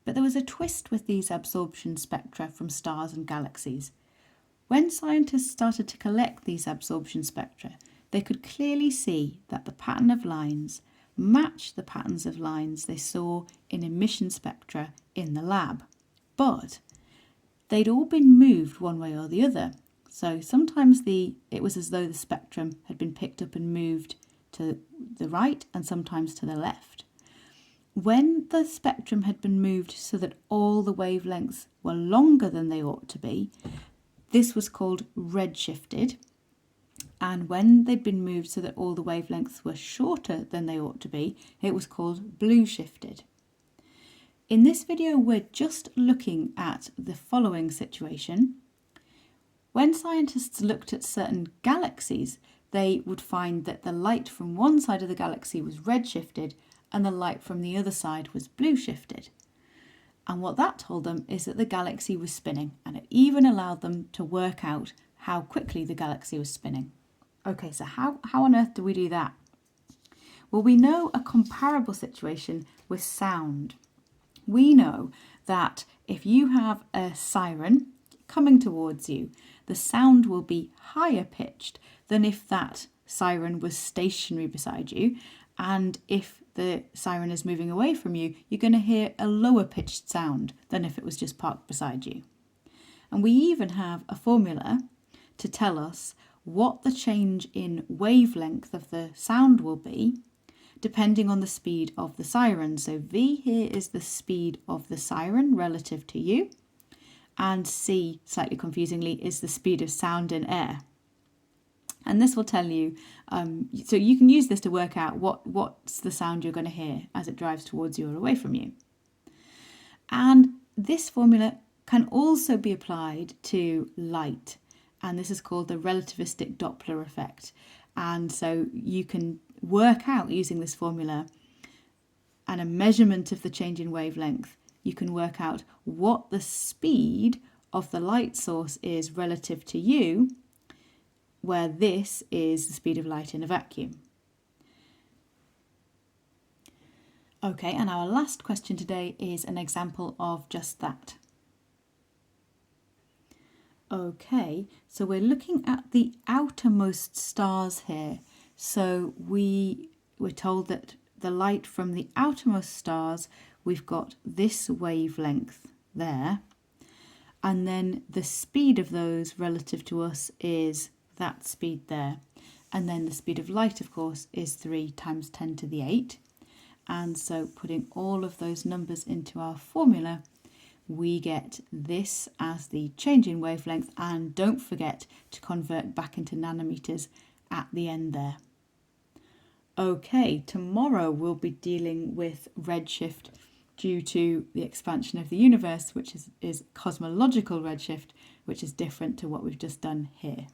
But there was a twist with these absorption spectra from stars and galaxies. When scientists started to collect these absorption spectra, they could clearly see that the pattern of lines matched the patterns of lines they saw in emission spectra in the lab. But they'd all been moved one way or the other. So sometimes it was as though the spectrum had been picked up and moved to the right and sometimes to the left. When the spectrum had been moved so that all the wavelengths were longer than they ought to be, this was called redshifted. And when they'd been moved so that all the wavelengths were shorter than they ought to be, it was called blue shifted. In this video, we're just looking at the following situation. When scientists looked at certain galaxies, they would find that the light from one side of the galaxy was redshifted and the light from the other side was blue shifted. And what that told them is that the galaxy was spinning, and it even allowed them to work out how quickly the galaxy was spinning. Okay, so how on earth do we do that? Well, we know a comparable situation with sound. We know that if you have a siren coming towards you, the sound will be higher pitched than if that siren was stationary beside you. And if the siren is moving away from you, you're going to hear a lower pitched sound than if it was just parked beside you. And we even have a formula to tell us what the change in wavelength of the sound will be depending on the speed of the siren. So V here is the speed of the siren relative to you, and C, slightly confusingly, is the speed of sound in air. And this will tell you, so you can use this to work out what's the sound you're going to hear as it drives towards you or away from you. And this formula can also be applied to light, and this is called the relativistic Doppler effect. And so you can work out, using this formula and a measurement of the change in wavelength, you can work out what the speed of the light source is relative to you, where this is the speed of light in a vacuum. Okay, and our last question today is an example of just that. Okay, so we're looking at the outermost stars here. So we're told that the light from the outermost stars, we've got this wavelength there, and then the speed of those relative to us is that speed there. And then the speed of light, of course, is 3 times 10 to the 8. And so putting all of those numbers into our formula, we get this as the change in wavelength, and don't forget to convert back into nanometers at the end there. Okay, tomorrow we'll be dealing with redshift due to the expansion of the universe, which is cosmological redshift, which is different to what we've just done here.